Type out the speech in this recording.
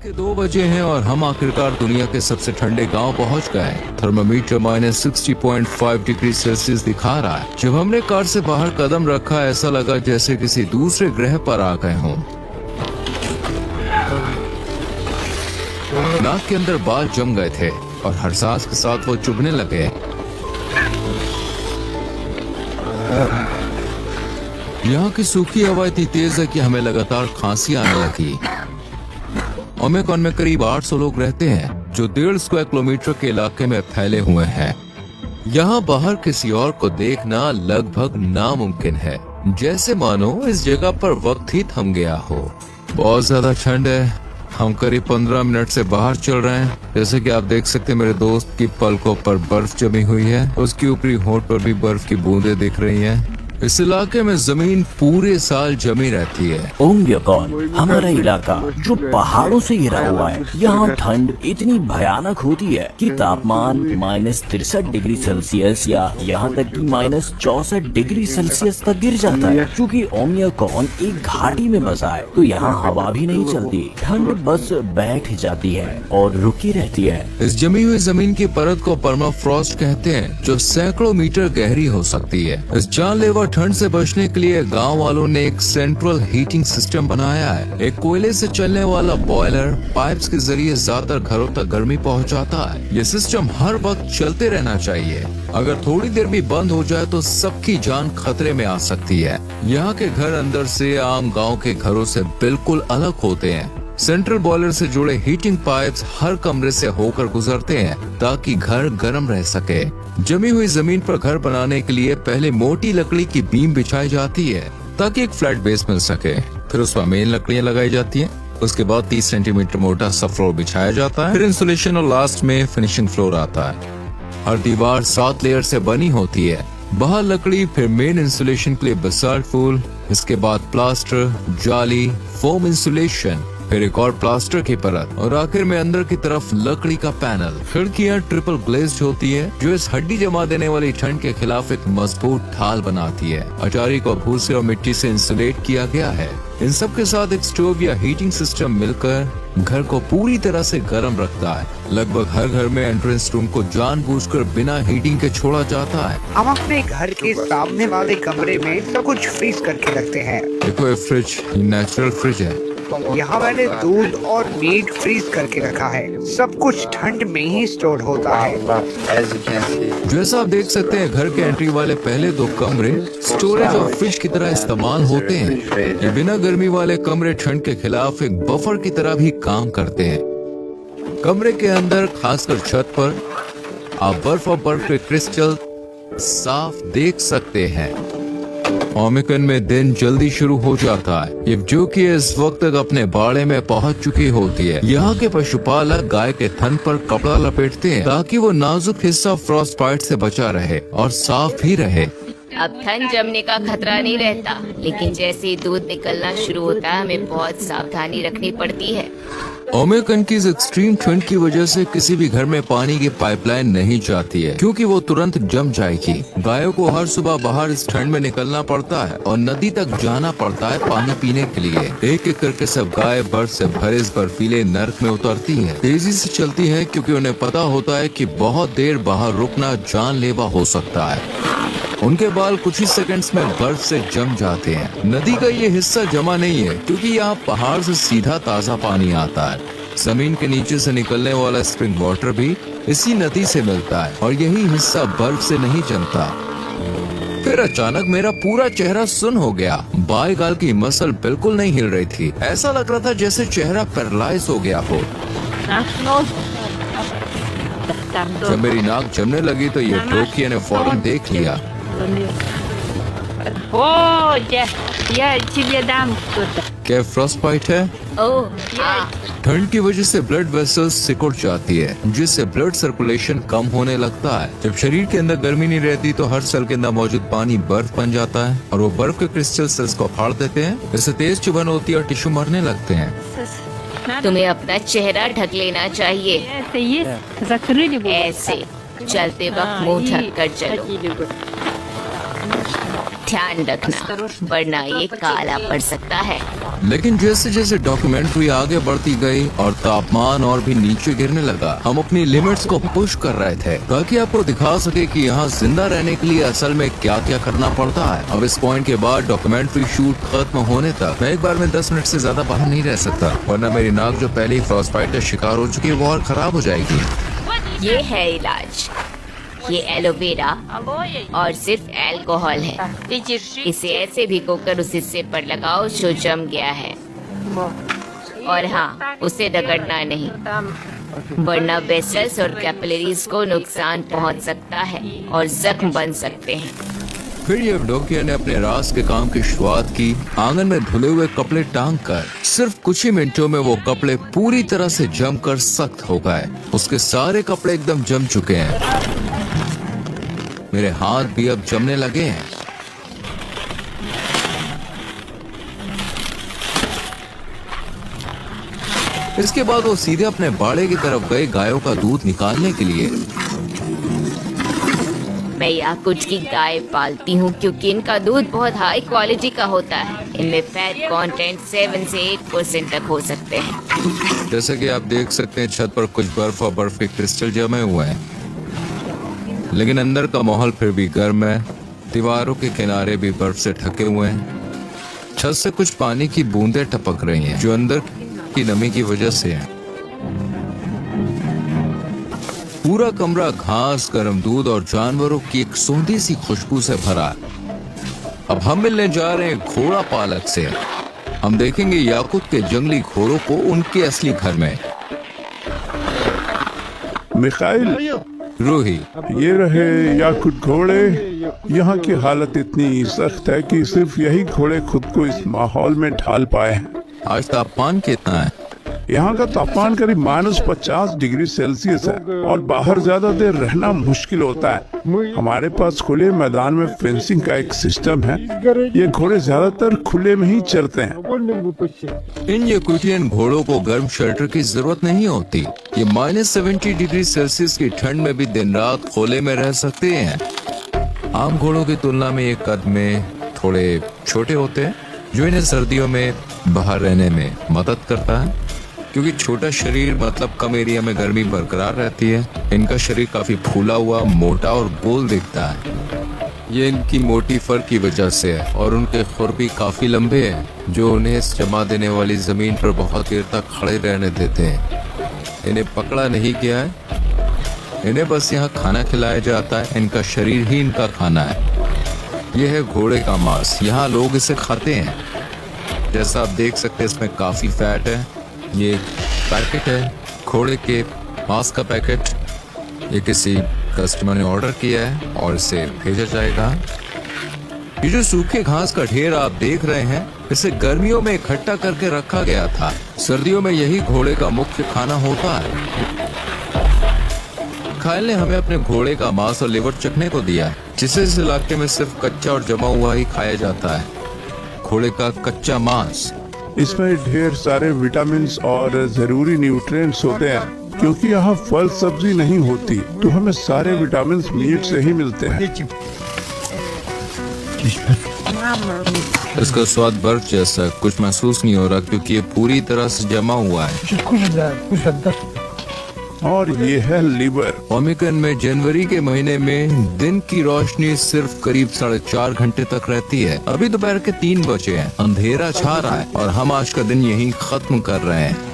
के 2 बजे हैं और हम आखिरकार दुनिया के सबसे ठंडे गांव पहुंच गए। थर्मामीटर -60.5 डिग्री सेल्सियस दिखा रहा है। जब हमने कार से बाहर कदम रखा, ऐसा लगा जैसे किसी दूसरे ग्रह पर आ गए हों। नाक के अंदर बाल जम गए थे और हर सांस के साथ वो चुभने लगे। यहाँ की सूखी हवा इतनी तेज है कि हमें लगातार खांसी आने लगी। ओमेकॉन में करीब 800 लोग रहते हैं, जो 1.5 स्क्वायर किलोमीटर के इलाके में फैले हुए हैं। यहाँ बाहर किसी और को देखना लगभग नामुमकिन है, जैसे मानो इस जगह पर वक्त ही थम गया हो। बहुत ज्यादा ठंड है। हम करीब 15 मिनट से बाहर चल रहे हैं। जैसे कि आप देख सकते हैं, मेरे दोस्त की पलकों पर बर्फ जमी हुई है, उसकी ऊपरी होंठ पर भी बर्फ की बूंदें दिख रही हैं। इस इलाके में जमीन पूरे साल जमी रहती है। ओमेकॉन हमारा इलाका जो पहाड़ों से घिरा हुआ है, यहाँ ठंड इतनी भयानक होती है कि तापमान -63 डिग्री सेल्सियस या यहाँ तक कि -64 डिग्री सेल्सियस तक गिर जाता है। क्योंकि ओमेकॉन एक घाटी में बसा है, तो यहाँ हवा भी नहीं चलती। ठंड बस बैठ जाती है और रुकी रहती है। इस जमी हुई जमीन की परत को परमाफ्रॉस्ट कहते हैं, जो सैकड़ों मीटर गहरी हो सकती है। इस जानलेवा ठंड से बचने के लिए गांव वालों ने एक सेंट्रल हीटिंग सिस्टम बनाया है। एक कोयले से चलने वाला बॉयलर पाइप्स के जरिए ज्यादातर घरों तक गर्मी पहुंचाता है। ये सिस्टम हर वक्त चलते रहना चाहिए। अगर थोड़ी देर भी बंद हो जाए तो सबकी जान खतरे में आ सकती है। यहाँ के घर अंदर से आम गाँव के घरों से बिल्कुल अलग होते हैं। सेंट्रल बॉयलर से जुड़े हीटिंग पाइप्स हर कमरे से होकर गुजरते हैं ताकि घर गर्म रह सके। जमी हुई जमीन पर घर बनाने के लिए पहले मोटी लकड़ी की बीम बिछाई जाती है ताकि एक फ्लैट बेस मिल सके। फिर उसमें मेन लकड़ियां लगाई जाती हैं। उसके बाद 30 सेंटीमीटर मोटा सा फ्लोर बिछाया जाता है। फिर इंसुलेशन और लास्ट में फिनिशिंग फ्लोर आता है। हर दीवार 7 लेयर से बनी होती है। बाहर लकड़ी, फिर मेन इंसुलेशन के लिए बसाल्ट फूल, इसके बाद प्लास्टर, जाली, फोम इंसुलेशन, फिर एक और प्लास्टर की परत और आखिर में अंदर की तरफ लकड़ी का पैनल। खिड़कियां ट्रिपल ग्लेज्ड होती है, जो इस हड्डी जमा देने वाली ठंड के खिलाफ एक मजबूत ढाल बनाती है। अटारी को भूसे और मिट्टी से इंसुलेट किया गया है। इन सब के साथ एक स्टोव या हीटिंग सिस्टम मिलकर घर को पूरी तरह से गर्म रखता है। लगभग हर घर में एंट्रेंस रूम को जानबूझकर बिना हीटिंग के छोड़ा जाता है। हम अपने घर के सामने वाले कमरे में सब कुछ फ्रीज करके रखते हैं। देखो, ये फ्रिज नेचुरल फ्रिज है। यहाँ मैंने दूध और मीट फ्रीज करके रखा है। सब कुछ ठंड में ही स्टोर होता है। जैसा आप देख सकते हैं, घर के एंट्री वाले पहले 2 कमरे स्टोरेज और फ्रिज की तरह इस्तेमाल होते हैं। ये बिना गर्मी वाले कमरे ठंड के खिलाफ एक बफर की तरह भी काम करते हैं। कमरे के अंदर, खासकर छत पर, आप बर्फ और बर्फ के क्रिस्टल साफ देख सकते हैं। ओमेकॉन में दिन जल्दी शुरू हो जाता है, जो कि इस वक्त तक अपने बाड़े में पहुंच चुकी होती है। यहाँ के पशुपालक गाय के थन पर कपड़ा लपेटते हैं ताकि वो नाजुक हिस्सा फ्रॉस्ट बाइट से बचा रहे और साफ भी रहे। अब थन जमने का खतरा नहीं रहता, लेकिन जैसे ही दूध निकलना शुरू होता है, हमें बहुत सावधानी रखनी पड़ती है। ओमेकॉन की इस एक्सट्रीम ठंड की वजह से किसी भी घर में पानी की पाइपलाइन नहीं जाती है, क्योंकि वो तुरंत जम जाएगी। गायों को हर सुबह बाहर इस ठंड में निकलना पड़ता है और नदी तक जाना पड़ता है पानी पीने के लिए। एक एक करके सब गाय बर्फ से भरे इस बर्फीले नर्क में उतरती हैं। तेजी से चलती हैं क्योंकि उन्हें पता होता है कि बहुत देर बाहर रुकना जानलेवा हो सकता है। उनके बाल कुछ ही सेकंड्स में बर्फ से जम जाते हैं। नदी का ये हिस्सा जमा नहीं है क्योंकि यहाँ पहाड़ से सीधा ताज़ा पानी आता है। जमीन के नीचे से निकलने वाला स्प्रिंग वाटर भी इसी नदी से मिलता है और यही हिस्सा बर्फ से नहीं जमता। फिर अचानक मेरा पूरा चेहरा सुन्न हो गया। बाएं गाल की मसल बिल्कुल नहीं हिल रही थी। ऐसा लग रहा था जैसे चेहरा पैरालाइज हो गया हो। जब मेरी नाक जमने लगी तो ये टोकियो ने फौरन देख लिया। क्या फ्रॉस्ट बाइट है? ठंड की वजह से ब्लड वेसल्स सिकुड़ जाती है, जिससे ब्लड सर्कुलेशन कम होने लगता है। जब शरीर के अंदर गर्मी नहीं रहती तो हर सेल के अंदर मौजूद पानी बर्फ बन जाता है और वो बर्फ के क्रिस्टल सेल्स को फाड़ देते हैं। इससे तेज चुभन होती है और टिश्यू मरने लगते हैं। तुम्हें अपना चेहरा ढक लेना चाहिए। ऐसे चलते वक्त मुंह ढक कर चलो। ध्यान रखना वरना ये काला पड़ सकता है। लेकिन जैसे जैसे डॉक्यूमेंट्री आगे बढ़ती गई और तापमान और भी नीचे गिरने लगा, हम अपनी लिमिट्स को पुश कर रहे थे ताकि आपको दिखा सके कि यहाँ जिंदा रहने के लिए असल में क्या क्या करना पड़ता है। अब इस पॉइंट के बाद डॉक्यूमेंट्री शूट खत्म होने तक मैं एक बार में 10 मिनट से ज्यादा बाहर नहीं रह सकता, वरना मेरी नाक जो पहले ही फ्रॉस्टबाइट का शिकार हो चुकी है वो और खराब हो जाएगी। ये है इलाज, ये एलोवेरा और सिर्फ अल्कोहल है। इसे ऐसे भिगोकर उस हिस्से पर लगाओ जो जम गया है, और हाँ, उसे रगड़ना नहीं वरना वेसल्स और कैपिलरीज को नुकसान पहुंच सकता है और जख्म बन सकते हैं। फिर ये डॉक्टर ने अपने राज के काम की शुरुआत की। आंगन में धुले हुए कपड़े टांग कर सिर्फ कुछ ही मिनटों में वो कपड़े पूरी तरह से जमकर सख्त हो गए। उसके सारे कपड़े एकदम जम चुके हैं। मेरे हाथ भी अब जमने लगे हैं। इसके बाद वो सीधे अपने बाड़े की तरफ गए गायों का दूध निकालने के लिए। मैं याकुट की गाय पालती हूँ क्योंकि इनका दूध बहुत हाई क्वालिटी का होता है। इनमें फैट कंटेंट 7 से 8% तक हो सकते हैं। जैसे कि आप देख सकते हैं छत पर कुछ बर्फ और बर्फ के क्रिस्टल जमे हुए हैं, लेकिन अंदर का माहौल फिर भी गर्म है। दीवारों के किनारे भी बर्फ से ढके हुए हैं। छत से कुछ पानी की बूंदें टपक रही हैं जो अंदर की नमी की वजह से है। पूरा कमरा घास, गर्म दूध और जानवरों की एक सौंधी सी खुशबू से भरा है। अब हम मिलने जा रहे हैं घोड़ा पालक से। हम देखेंगे याकुत के जंगली घोड़ों को उनके असली घर में। मिखाइल, रूही, ये रहे याकुत घोड़े। यहाँ की हालत इतनी सख्त है कि सिर्फ यही घोड़े खुद को इस माहौल में ढाल पाए हैं। आज तापमान कितना है? यहाँ का तापमान करीब -50 डिग्री सेल्सियस है और बाहर ज्यादा देर रहना मुश्किल होता है। हमारे पास खुले मैदान में फेंसिंग का एक सिस्टम है। ये घोड़े ज्यादातर खुले में ही चलते हैं। इन याकुटियन घोड़ों को गर्म शेल्टर की जरूरत नहीं होती। ये -70 डिग्री सेल्सियस की ठंड में भी दिन रात खुले में रह सकते हैं। आम घोड़ों की तुलना में ये कद में थोड़े छोटे होते हैं, जो इन्हें सर्दियों में बाहर रहने में मदद करता है। क्योंकि छोटा शरीर मतलब कम एरिया में गर्मी बरकरार रहती है। इनका शरीर काफी फूला हुआ, मोटा और गोल दिखता है। ये इनकी मोटी फर की वजह से है और उनके खुर भी काफी लंबे हैं, जो उन्हें इस जमा देने वाली जमीन पर बहुत देर तक खड़े रहने देते हैं। इन्हें पकड़ा नहीं गया है, इन्हें बस यहाँ खाना खिलाया जाता है। इनका शरीर ही इनका खाना है। यह है घोड़े का मांस। यहाँ लोग इसे खाते हैं। जैसा आप देख सकते हैं इसमें काफी फैट है। ये एक पैकेट है घोड़े के मांस का पैकेट। ये किसी कस्टमर ने ऑर्डर किया है और इसे भेजा जाएगा। ये जो सूखे घास का ढेर आप देख रहे हैं, इसे गर्मियों में इकट्ठा करके रखा गया था। सर्दियों में यही घोड़े का मुख्य खाना होता है। खाइल ने हमें अपने घोड़े का मांस और लिवर चखने को दिया, जिसे इस इलाके में सिर्फ कच्चा और जमा हुआ ही खाया जाता है। घोड़े का कच्चा मांस। इसमें ढेर सारे विटामिन और जरूरी न्यूट्रिएंट्स होते हैं। क्योंकि यहाँ फल सब्जी नहीं होती, तो हमें सारे विटामिन मीट से ही मिलते हैं। इसका स्वाद बर्फ जैसा कुछ महसूस नहीं हो रहा, क्योंकि ये पूरी तरह से जमा हुआ है। और ये है लिवर। ओमिकन में जनवरी के महीने में दिन की रोशनी सिर्फ करीब 4.5 घंटे तक रहती है। अभी दोपहर के 3 बजे हैं। अंधेरा छा रहा है और हम आज का दिन यहीं खत्म कर रहे हैं।